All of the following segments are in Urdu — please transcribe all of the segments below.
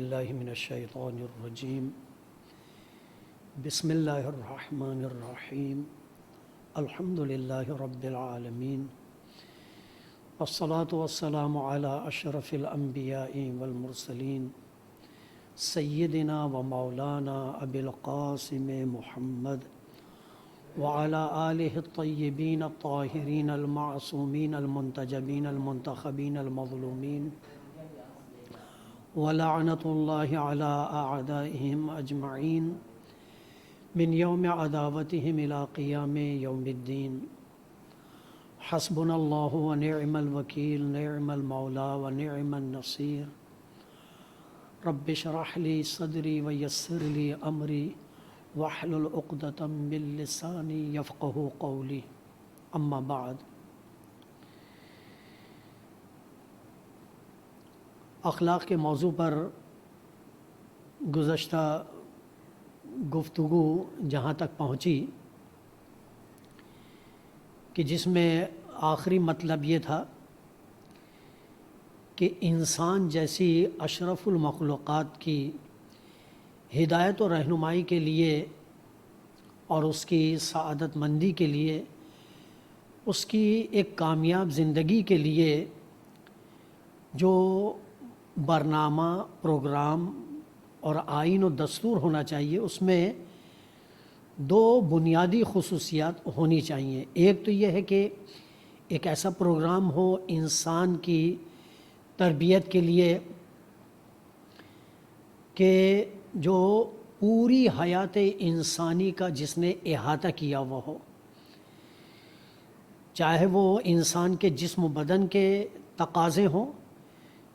اللہ من الشیطان الرجیم بسم اللہ الرحمن الرحیم الحمد للہ رب العالمین والصلاة والسلام علی اشرف الانبیاء والمرسلین سیدنا و مولانا ابی القاسم محمد وعلى آلہ الطیبین الطاہرین المعصومین المنتجبین المنتخبین المظلومین وَلَعْنَةُ اللَّهِ عَلَىٰ أَعْدَائِهِمْ أَجْمَعِينَ مِنْ يَوْمِ عَدَاوَتِهِمْ إِلَىٰ قِيَامِ يَوْمِ الدِّينِ حَسْبُنَا اللَّهُ وَنِعْمَ الْوَكِيلُ نِعْمَ الْمَوْلَىٰ وَنِعْمَ النَّصِيرُ رَبِّ اشْرَحْ لِي صَدْرِي وَيَسِّرْ لِي أَمْرِي وَاحْلُلْ عُقْدَةً مِّن لِّسَانِي يَفْقَهُوا قَوْلِي أَمَّا بَعْدُ۔ اخلاق کے موضوع پر گزشتہ گفتگو جہاں تک پہنچی کہ جس میں آخری مطلب یہ تھا کہ انسان جیسی اشرف المخلوقات کی ہدایت و رہنمائی کے لیے اور اس کی سعادت مندی کے لیے، اس کی ایک کامیاب زندگی کے لیے جو برنامہ، پروگرام اور آئین و دستور ہونا چاہیے، اس میں دو بنیادی خصوصیات ہونی چاہیے۔ ایک تو یہ ہے کہ ایک ایسا پروگرام ہو انسان کی تربیت کے لیے کہ جو پوری حیات انسانی کا جس نے احاطہ کیا ہوا ہو، چاہے وہ انسان کے جسم و بدن کے تقاضے ہوں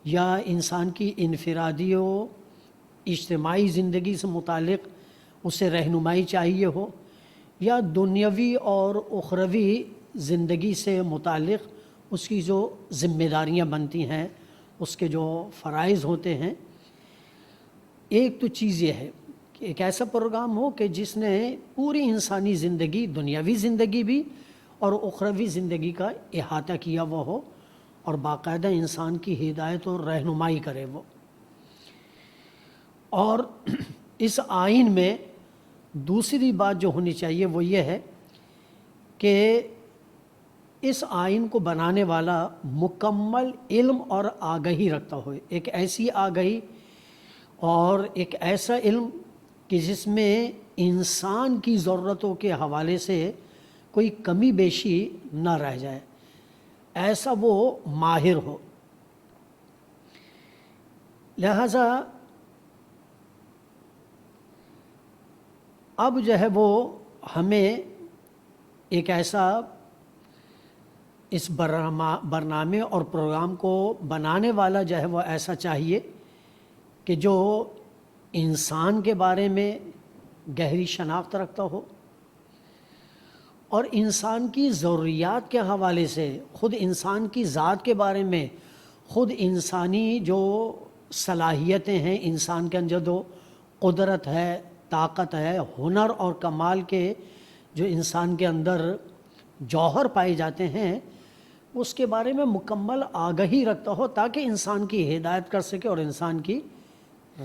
یا انسان کی انفرادی و اجتماعی زندگی سے متعلق اسے رہنمائی چاہیے ہو، یا دنیاوی اور اخروی زندگی سے متعلق اس کی جو ذمہ داریاں بنتی ہیں، اس کے جو فرائض ہوتے ہیں۔ ایک تو چیز یہ ہے کہ ایک ایسا پروگرام ہو کہ جس نے پوری انسانی زندگی، دنیاوی زندگی بھی اور اخروی زندگی کا احاطہ کیا ہوا ہو اور باقاعدہ انسان کی ہدایت اور رہنمائی کرے وہ۔ اور اس آئین میں دوسری بات جو ہونی چاہیے وہ یہ ہے کہ اس آئین کو بنانے والا مکمل علم اور آگہی رکھتا ہو، ایک ایسی آگہی اور ایک ایسا علم کہ جس میں انسان کی ضرورتوں کے حوالے سے کوئی کمی بیشی نہ رہ جائے، ایسا وہ ماہر ہو۔ لہذا اب جو ہے وہ ہمیں ایک ایسا اس برنامے اور پروگرام کو بنانے والا جو ہے وہ ایسا چاہیے کہ جو انسان کے بارے میں گہری شناخت رکھتا ہو اور انسان کی ضروریات کے حوالے سے، خود انسان کی ذات کے بارے میں، خود انسانی جو صلاحیتیں ہیں، انسان کے اندر جو قدرت ہے، طاقت ہے، ہنر اور کمال کے جو انسان کے اندر جوہر پائے جاتے ہیں، اس کے بارے میں مکمل آگہی رکھتا ہو تاکہ انسان کی ہدایت کر سکے اور انسان کی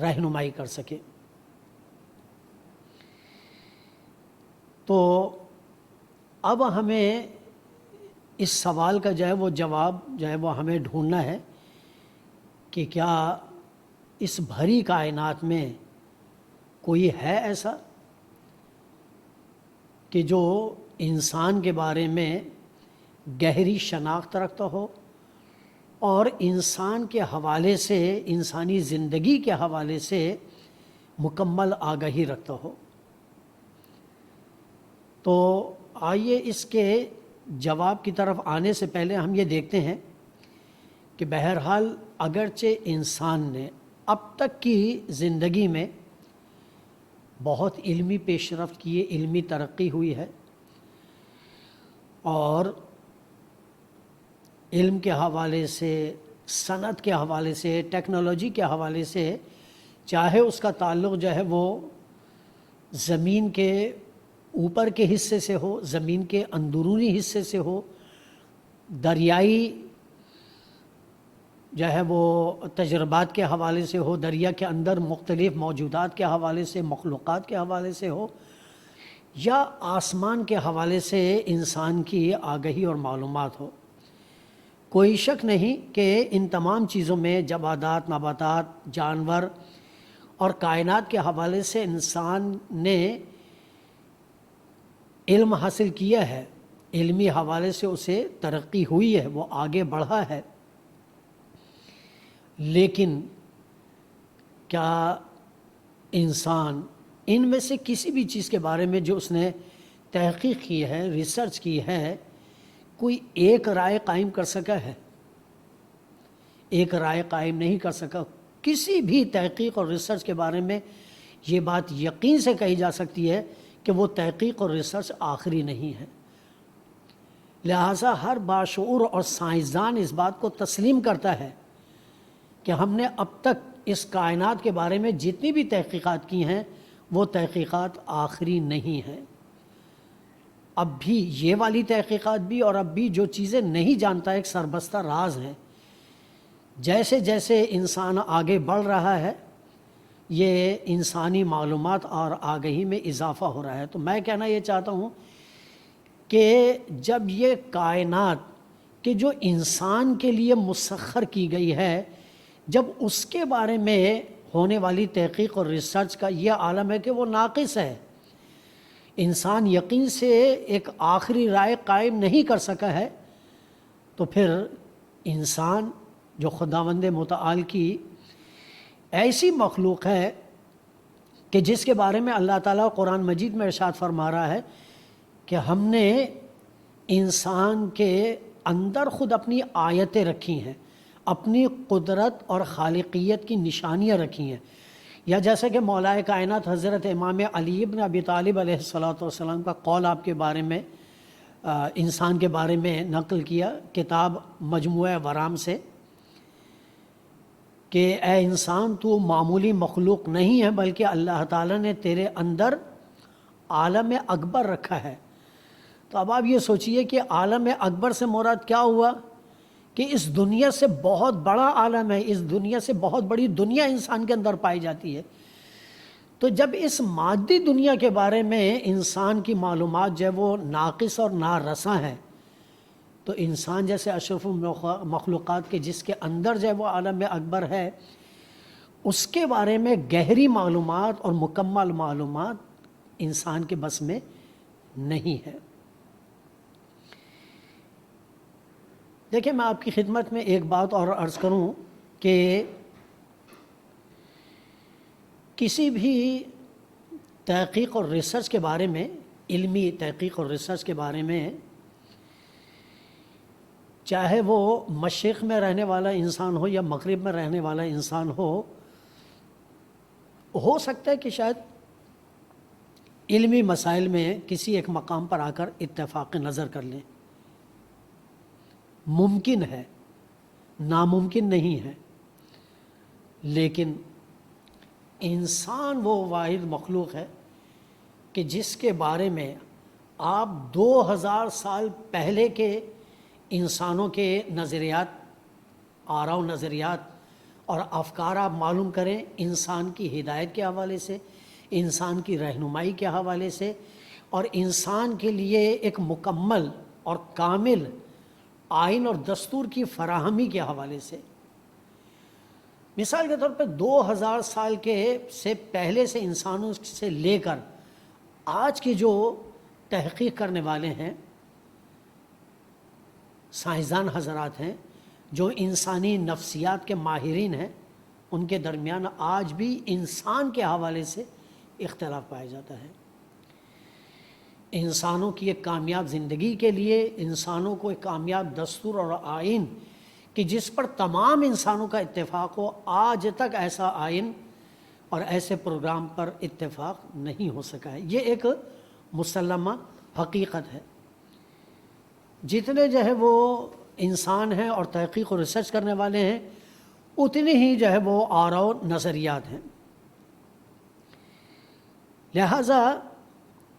رہنمائی کر سکے۔ تو اب ہمیں اس سوال کا جو ہے وہ جواب جو ہے وہ ہمیں ڈھونڈنا ہے کہ کیا اس بھری کائنات میں کوئی ہے ایسا کہ جو انسان کے بارے میں گہری شناخت رکھتا ہو اور انسان کے حوالے سے، انسانی زندگی کے حوالے سے مکمل آگہی رکھتا ہو؟ تو آئیے اس کے جواب کی طرف آنے سے پہلے ہم یہ دیکھتے ہیں کہ بہرحال اگرچہ انسان نے اب تک کی زندگی میں بہت علمی پیش رفت کی ہے، علمی ترقی ہوئی ہے، اور علم کے حوالے سے، صنعت کے حوالے سے، ٹیکنالوجی کے حوالے سے، چاہے اس کا تعلق جو ہے وہ زمین کے اوپر کے حصے سے ہو، زمین کے اندرونی حصے سے ہو، دریائی جو ہے وہ تجربات کے حوالے سے ہو، دریا کے اندر مختلف موجودات کے حوالے سے، مخلوقات کے حوالے سے ہو، یا آسمان کے حوالے سے انسان کی آگہی اور معلومات ہو، کوئی شک نہیں کہ ان تمام چیزوں میں جمادات، نباتات، جانور اور کائنات کے حوالے سے انسان نے علم حاصل کیا ہے، علمی حوالے سے اسے ترقی ہوئی ہے، وہ آگے بڑھا ہے۔ لیکن کیا انسان ان میں سے کسی بھی چیز کے بارے میں جو اس نے تحقیق کی ہے، ریسرچ کی ہے، کوئی ایک رائے قائم کر سکا ہے؟ ایک رائے قائم نہیں کر سکا۔ کسی بھی تحقیق اور ریسرچ کے بارے میں یہ بات یقین سے کہی جا سکتی ہے کہ وہ تحقیق اور ریسرچ آخری نہیں ہے۔ لہٰذا ہر باشعور اور سائنسدان اس بات کو تسلیم کرتا ہے کہ ہم نے اب تک اس کائنات کے بارے میں جتنی بھی تحقیقات کی ہیں وہ تحقیقات آخری نہیں ہیں۔ اب بھی یہ والی تحقیقات بھی، اور اب بھی جو چیزیں نہیں جانتا ایک سربستہ راز ہیں۔ جیسے جیسے انسان آگے بڑھ رہا ہے یہ انسانی معلومات اور آگہی میں اضافہ ہو رہا ہے۔ تو میں کہنا یہ چاہتا ہوں کہ جب یہ کائنات کہ جو انسان کے لیے مسخر کی گئی ہے، جب اس کے بارے میں ہونے والی تحقیق اور ریسرچ کا یہ عالم ہے کہ وہ ناقص ہے، انسان یقین سے ایک آخری رائے قائم نہیں کر سکا ہے، تو پھر انسان جو خداوند متعال کی ایسی مخلوق ہے کہ جس کے بارے میں اللہ تعالیٰ قرآن مجید میں ارشاد فرما رہا ہے کہ ہم نے انسان کے اندر خود اپنی آیتیں رکھی ہیں، اپنی قدرت اور خالقیت کی نشانیاں رکھی ہیں۔ یا جیسا کہ مولا کائنات حضرت امام علی بن ابی طالب علیہ السلام کا قول آپ کے بارے میں، انسان کے بارے میں نقل کیا کتاب مجموعہ ورام سے کہ اے انسان تو معمولی مخلوق نہیں ہے بلکہ اللہ تعالیٰ نے تیرے اندر عالم اکبر رکھا ہے۔ تو اب آپ یہ سوچئے کہ عالم اکبر سے مراد کیا ہوا کہ اس دنیا سے بہت بڑا عالم ہے، اس دنیا سے بہت بڑی دنیا انسان کے اندر پائی جاتی ہے۔ تو جب اس مادی دنیا کے بارے میں انسان کی معلومات جو ہے وہ ناقص اور نارساں ہیں، تو انسان جیسے اشرف مخلوقات کے جس کے اندر جو ہے وہ عالم اکبر ہے، اس کے بارے میں گہری معلومات اور مکمل معلومات انسان کے بس میں نہیں ہے۔ دیکھیں میں آپ کی خدمت میں ایک بات اور عرض کروں کہ کسی بھی تحقیق اور ریسرچ کے بارے میں، علمی تحقیق اور ریسرچ کے بارے میں، چاہے وہ مشرق میں رہنے والا انسان ہو یا مغرب میں رہنے والا انسان ہو سکتا ہے کہ شاید علمی مسائل میں کسی ایک مقام پر آ کر اتفاق نظر کر لیں، ممکن ہے، ناممکن نہیں ہے۔ لیکن انسان وہ واحد مخلوق ہے کہ جس کے بارے میں آپ 2000 سال پہلے کے انسانوں کے نظریات، آراء و نظریات اور افکار آپ معلوم کریں، انسان کی ہدایت کے حوالے سے، انسان کی رہنمائی کے حوالے سے، اور انسان کے لیے ایک مکمل اور کامل آئین اور دستور کی فراہمی کے حوالے سے۔ مثال کے طور پہ 2000 سال کے سے پہلے سے انسانوں سے لے کر آج کے جو تحقیق کرنے والے ہیں، سائنسدان حضرات ہیں، جو انسانی نفسیات کے ماہرین ہیں، ان کے درمیان آج بھی انسان کے حوالے سے اختلاف پایا جاتا ہے۔ انسانوں کی ایک کامیاب زندگی کے لیے، انسانوں کو ایک کامیاب دستور اور آئین کہ جس پر تمام انسانوں کا اتفاق ہو، آج تک ایسا آئین اور ایسے پروگرام پر اتفاق نہیں ہو سکا ہے۔ یہ ایک مسلمہ حقیقت ہے۔ جتنے جو ہے وہ انسان ہیں اور تحقیق و ریسرچ کرنے والے ہیں، اتنے ہی جو ہے وہ آراء و نظریات ہیں۔ لہٰذا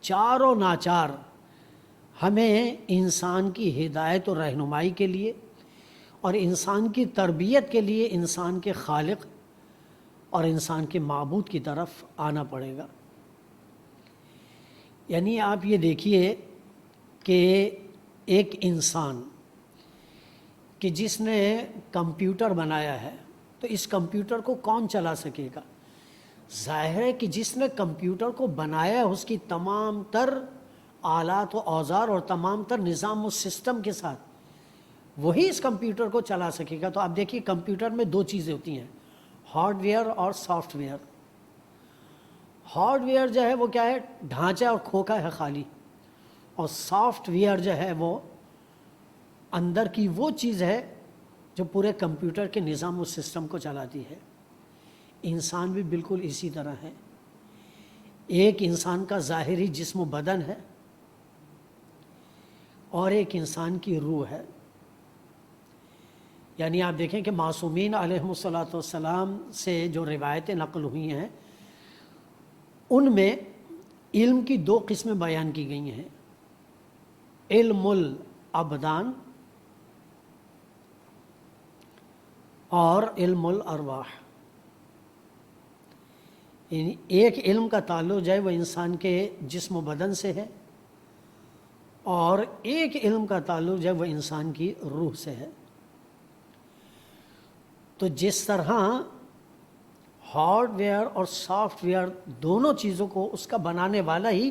چار و ناچار ہمیں انسان کی ہدایت و رہنمائی کے لیے اور انسان کی تربیت کے لیے انسان کے خالق اور انسان کے معبود کی طرف آنا پڑے گا۔ یعنی آپ یہ دیکھیے کہ ایک انسان کہ جس نے کمپیوٹر بنایا ہے تو اس کمپیوٹر کو کون چلا سکے گا؟ ظاہر ہے کہ جس نے کمپیوٹر کو بنایا ہے اس کی تمام تر آلات و اوزار اور تمام تر نظام و سسٹم کے ساتھ وہی اس کمپیوٹر کو چلا سکے گا۔ تو آپ دیکھیے کمپیوٹر میں دو چیزیں ہوتی ہیں، ہارڈ ویئر اور سافٹ ویئر۔ ہارڈ ویئر جو ہے وہ کیا ہے؟ ڈھانچہ اور کھوکھا ہے خالی، اور سافٹ ویئر جو ہے وہ اندر کی وہ چیز ہے جو پورے کمپیوٹر کے نظام و سسٹم کو چلاتی ہے۔ انسان بھی بالکل اسی طرح ہے۔ ایک انسان کا ظاہری جسم و بدن ہے اور ایک انسان کی روح ہے۔ یعنی آپ دیکھیں کہ معصومین علیہم الصلاۃ والسلام سے جو روایتیں نقل ہوئی ہیں ان میں علم کی دو قسمیں بیان کی گئی ہیں، علم الابدان اور علم الارواح۔ یعنی ایک علم کا تعلق جو ہے وہ انسان کے جسم و بدن سے ہے، اور ایک علم کا تعلق جو ہے وہ انسان کی روح سے ہے۔ تو جس طرح ہارڈ ویئر اور سافٹ ویئر دونوں چیزوں کو اس کا بنانے والا ہی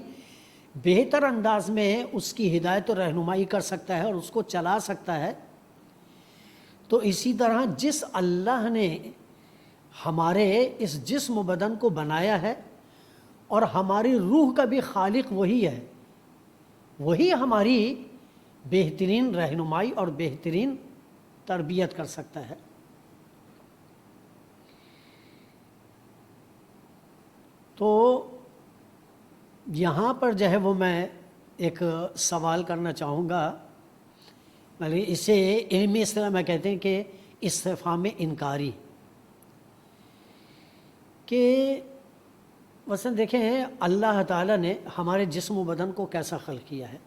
بہتر انداز میں اس کی ہدایت و رہنمائی کر سکتا ہے اور اس کو چلا سکتا ہے، تو اسی طرح جس اللہ نے ہمارے اس جسم و بدن کو بنایا ہے اور ہماری روح کا بھی خالق وہی ہے، وہی ہماری بہترین رہنمائی اور بہترین تربیت کر سکتا ہے۔ تو یہاں پر جو ہے وہ میں ایک سوال کرنا چاہوں گا، اسے علمی اصطلاح میں کہتے ہیں کہ استفہام انکاری، کہ مثلا دیکھیں اللہ تعالیٰ نے ہمارے جسم و بدن کو کیسا خلق کیا ہے۔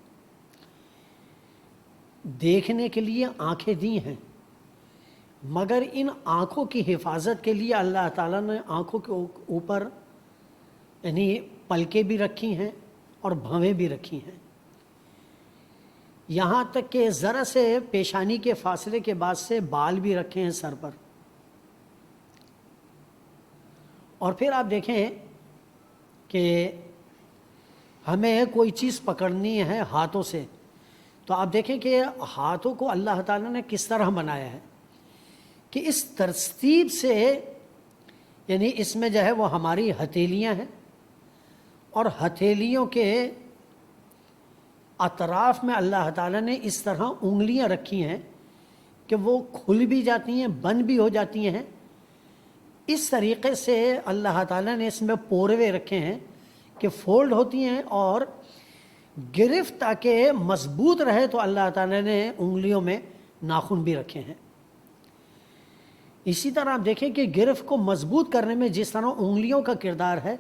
دیکھنے کے لیے آنکھیں دی ہیں، مگر ان آنکھوں کی حفاظت کے لیے اللہ تعالیٰ نے آنکھوں کے اوپر یعنی پلکیں بھی رکھی ہیں اور بھویں بھی رکھی ہیں، یہاں تک کہ ذرا سے پیشانی کے فاصلے کے بعد سے بال بھی رکھے ہیں سر پر۔ اور پھر آپ دیکھیں کہ ہمیں کوئی چیز پکڑنی ہے ہاتھوں سے، تو آپ دیکھیں کہ ہاتھوں کو اللہ تعالیٰ نے کس طرح بنایا ہے کہ اس ترتیب سے، یعنی اس میں جو ہے وہ ہماری ہتھیلیاں ہیں اور ہتھیلیوں کے اطراف میں اللہ تعالیٰ نے اس طرح انگلیاں رکھی ہیں کہ وہ کھل بھی جاتی ہیں، بند بھی ہو جاتی ہیں۔ اس طریقے سے اللہ تعالیٰ نے اس میں پوروے رکھے ہیں کہ فولڈ ہوتی ہیں، اور گرفت تاکہ مضبوط رہے تو اللہ تعالیٰ نے انگلیوں میں ناخن بھی رکھے ہیں۔ اسی طرح آپ دیکھیں کہ گرفت کو مضبوط کرنے میں جس طرح انگلیوں کا کردار ہے،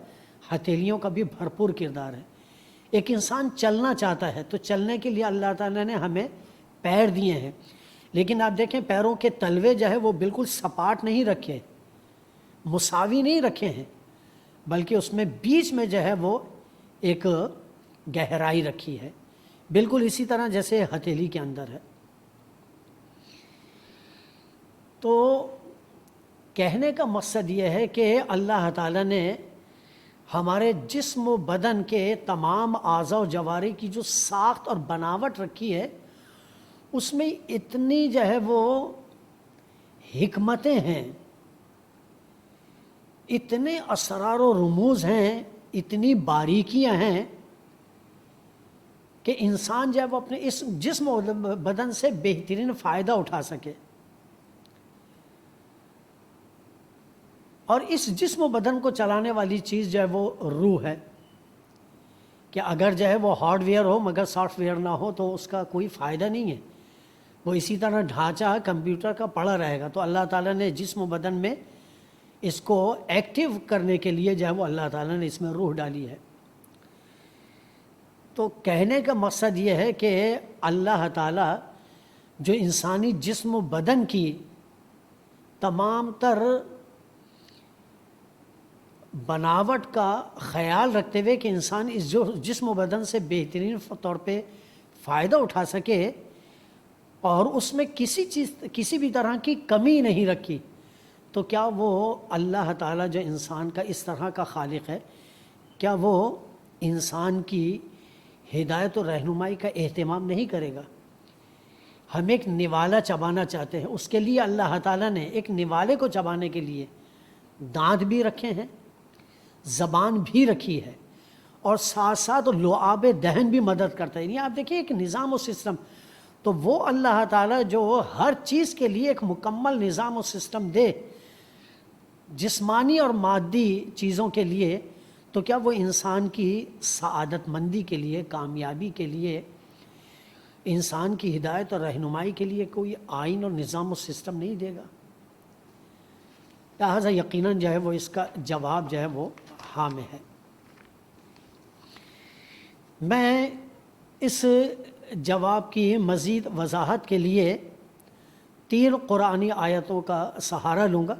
ہتھیلیوں کا بھی بھرپور کردار ہے۔ ایک انسان چلنا چاہتا ہے تو چلنے کے لیے اللہ تعالیٰ نے ہمیں پیر دیے ہیں، لیکن آپ دیکھیں پیروں کے تلوے جو ہے وہ بالکل سپاٹ نہیں رکھے، مساوی نہیں رکھے ہیں، بلکہ اس میں بیچ میں جو ہے وہ ایک گہرائی رکھی ہے، بالکل اسی طرح جیسے ہتھیلی کے اندر ہے۔ تو کہنے کا مقصد یہ ہے کہ اللہ تعالیٰ نے ہمارے جسم و بدن کے تمام اعضاء و جوارح کی جو ساخت اور بناوٹ رکھی ہے، اس میں اتنی جو ہے وہ حکمتیں ہیں، اتنے اسرار و رموز ہیں، اتنی باریکیاں ہیں کہ انسان جو ہے وہ اپنے اس جسم و بدن سے بہترین فائدہ اٹھا سکے۔ اور اس جسم و بدن کو چلانے والی چیز جو ہے وہ روح ہے، کہ اگر جو ہے وہ ہارڈ ویئر ہو مگر سافٹ ویئر نہ ہو تو اس کا کوئی فائدہ نہیں ہے، وہ اسی طرح ڈھانچہ کمپیوٹر کا پڑا رہے گا۔ تو اللہ تعالیٰ نے جسم و بدن میں اس کو ایکٹیو کرنے کے لیے جو ہے وہ اللہ تعالیٰ نے اس میں روح ڈالی ہے۔ تو کہنے کا مقصد یہ ہے کہ اللہ تعالیٰ جو انسانی جسم و بدن کی تمام تر بناوٹ کا خیال رکھتے ہوئے کہ انسان اس جسم و بدن سے بہترین طور پہ فائدہ اٹھا سکے اور اس میں کسی بھی طرح کی کمی نہیں رکھی، تو کیا وہ اللہ تعالیٰ جو انسان کا اس طرح کا خالق ہے، کیا وہ انسان کی ہدایت و رہنمائی کا اہتمام نہیں کرے گا؟ ہم ایک نوالا چبانا چاہتے ہیں، اس کے لیے اللہ تعالیٰ نے ایک نوالے کو چبانے کے لیے دانت بھی رکھے ہیں، زبان بھی رکھی ہے، اور ساتھ ساتھ لعاب دہن بھی مدد کرتا ہے۔ یعنی آپ دیکھیں ایک نظام و سسٹم، تو وہ اللہ تعالیٰ جو ہر چیز کے لیے ایک مکمل نظام و سسٹم دے جسمانی اور مادی چیزوں کے لیے، تو کیا وہ انسان کی سعادت مندی کے لیے، کامیابی کے لیے، انسان کی ہدایت اور رہنمائی کے لیے کوئی آئین اور نظام و سسٹم نہیں دے گا؟ لہٰذا یقیناً جو ہے وہ اس کا جواب جو ہے وہ ہاں میں ہے۔ میں اس جواب کی مزید وضاحت کے لیے 3 قرآنی آیتوں کا سہارا لوں گا۔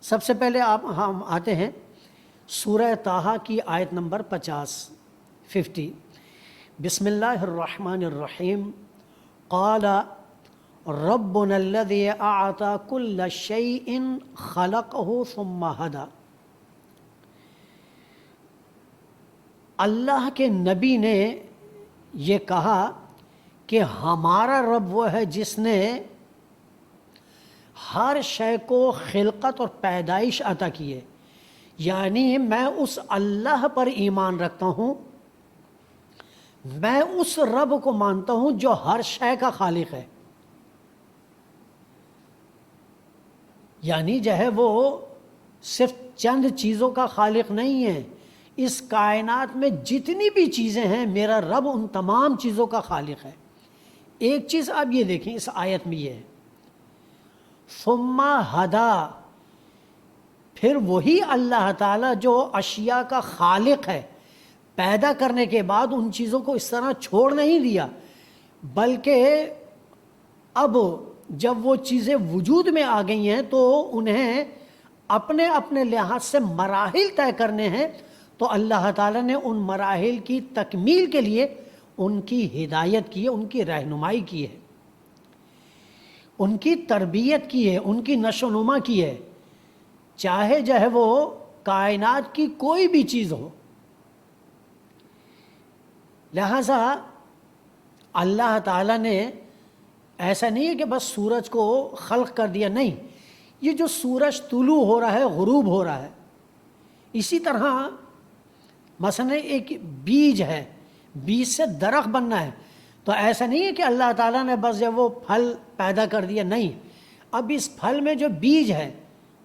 سب سے پہلے ہم آتے ہیں سورہ طٰہٰ کی آیت نمبر 50۔ بسم اللہ الرحمن الرحیم۔ قال ربنا الذی اعطى كل شیء خلقه ثم هدى۔ اللہ کے نبی نے یہ کہا کہ ہمارا رب وہ ہے جس نے ہر شے کو خلقت اور پیدائش عطا کی ہے، یعنی میں اس اللہ پر ایمان رکھتا ہوں، میں اس رب کو مانتا ہوں جو ہر شے کا خالق ہے، یعنی جو ہے وہ صرف چند چیزوں کا خالق نہیں ہے، اس کائنات میں جتنی بھی چیزیں ہیں میرا رب ان تمام چیزوں کا خالق ہے۔ ایک چیز آپ یہ دیکھیں اس آیت میں یہ ہے ثم ہدا، پھر وہی اللہ تعالیٰ جو اشیاء کا خالق ہے، پیدا کرنے کے بعد ان چیزوں کو اس طرح چھوڑ نہیں دیا، بلکہ اب جب وہ چیزیں وجود میں آ گئی ہیں تو انہیں اپنے اپنے لحاظ سے مراحل طے کرنے ہیں، تو اللہ تعالیٰ نے ان مراحل کی تکمیل کے لیے ان کی ہدایت کی ہے، ان کی رہنمائی کی ہے، ان کی تربیت کی ہے، ان کی نشو و نما کی ہے، چاہے جو ہے وہ کائنات کی کوئی بھی چیز ہو۔ لہذا اللہ تعالیٰ نے ایسا نہیں ہے کہ بس سورج کو خلق کر دیا، نہیں، یہ جو سورج طلوع ہو رہا ہے، غروب ہو رہا ہے، اسی طرح مثلا ایک بیج ہے، بیج سے درخت بننا ہے، تو ایسا نہیں ہے کہ اللہ تعالیٰ نے بس جب وہ پھل پیدا کر دیا، نہیں، اب اس پھل میں جو بیج ہے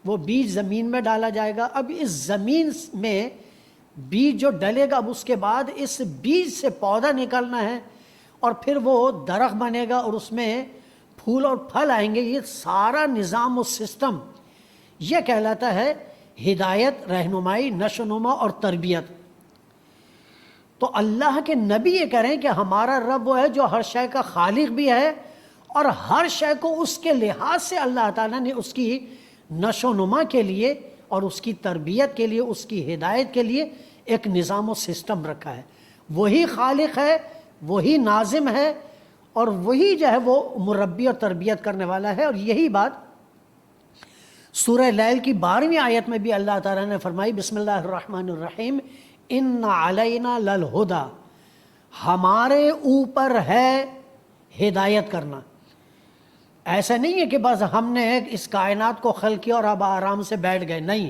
وہ بیج زمین میں ڈالا جائے گا، اب اس زمین میں بیج جو ڈلے گا، اب اس کے بعد اس بیج سے پودا نکلنا ہے اور پھر وہ درخت بنے گا اور اس میں پھول اور پھل آئیں گے۔ یہ سارا نظام و سسٹم یہ کہلاتا ہے ہدایت، رہنمائی، نشو و نما اور تربیت۔ تو اللہ کے نبی یہ کہہ رہے ہیں کہ ہمارا رب وہ ہے جو ہر شے کا خالق بھی ہے، اور ہر شے کو اس کے لحاظ سے اللہ تعالیٰ نے اس کی نشو و نما کے لیے اور اس کی تربیت کے لیے، اس کی ہدایت کے لیے ایک نظام و سسٹم رکھا ہے۔ وہی خالق ہے، وہی ناظم ہے، اور وہی جو ہے وہ مربی اور تربیت کرنے والا ہے۔ اور یہی بات سورہ لیل کی 12ویں آیت میں بھی اللہ تعالیٰ نے فرمائی، بسم اللہ الرحمن الرحیم، ان علینا للہدی، ہمارے اوپر ہے ہدایت کرنا۔ ایسا نہیں ہے کہ بس ہم نے اس کائنات کو خلق کیا اور اب آرام سے بیٹھ گئے، نہیں،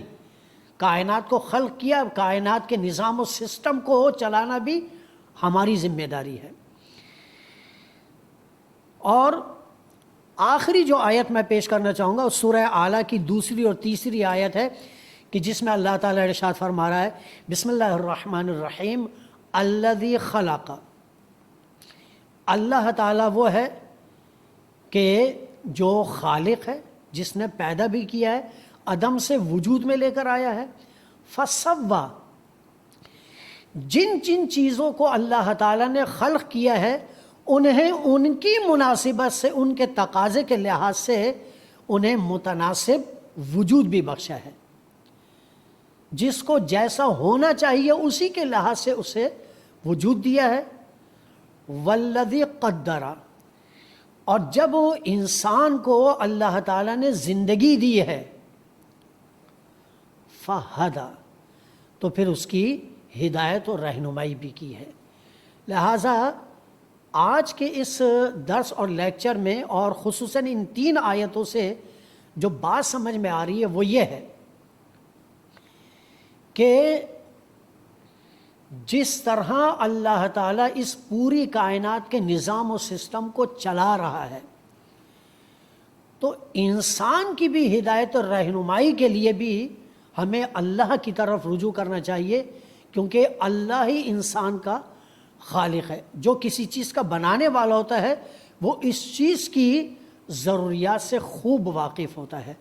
کائنات کو خلق کیا، کائنات کے نظام و سسٹم کو چلانا بھی ہماری ذمہ داری ہے۔ اور آخری جو آیت میں پیش کرنا چاہوں گا سورہ اعلیٰ کی 2 اور 3 آیت ہے کہ جس میں اللہ تعالیٰ ارشاد فرما رہا ہے، بسم اللہ الرحمن الرحیم، الذی خلق، اللہ تعالیٰ وہ ہے کہ جو خالق ہے، جس نے پیدا بھی کیا ہے، عدم سے وجود میں لے کر آیا ہے، فسوا، جن چیزوں کو اللہ تعالیٰ نے خلق کیا ہے انہیں ان کی مناسبت سے، ان کے تقاضے کے لحاظ سے انہیں متناسب وجود بھی بخشا ہے، جس کو جیسا ہونا چاہیے اسی کے لحاظ سے اسے وجود دیا ہے۔ والذی قدر، اور جب انسان کو اللہ تعالیٰ نے زندگی دی ہے، فہدی، تو پھر اس کی ہدایت اور رہنمائی بھی کی ہے۔ لہٰذا آج کے اس درس اور لیکچر میں، اور خصوصاً ان 3 آیتوں سے جو بات سمجھ میں آ رہی ہے وہ یہ ہے کہ جس طرح اللہ تعالیٰ اس پوری کائنات کے نظام و سسٹم کو چلا رہا ہے، تو انسان کی بھی ہدایت اور رہنمائی کے لیے بھی ہمیں اللہ کی طرف رجوع کرنا چاہیے، کیونکہ اللہ ہی انسان کا خالق ہے۔ جو کسی چیز کا بنانے والا ہوتا ہے وہ اس چیز کی ضروریات سے خوب واقف ہوتا ہے۔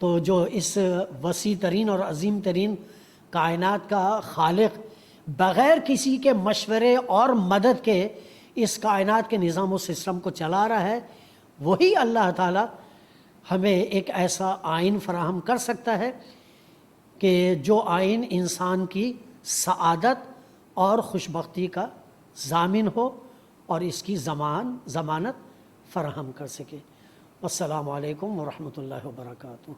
تو جو اس وسیع ترین اور عظیم ترین کائنات کا خالق بغیر کسی کے مشورے اور مدد کے اس کائنات کے نظام و سسٹم کو چلا رہا ہے، وہی اللہ تعالیٰ ہمیں ایک ایسا آئین فراہم کر سکتا ہے کہ جو آئین انسان کی سعادت اور خوشبختی کا ضامن ہو اور اس کی ضمانت فراہم کر سکے۔ السلام علیکم ورحمۃ اللہ وبرکاتہ۔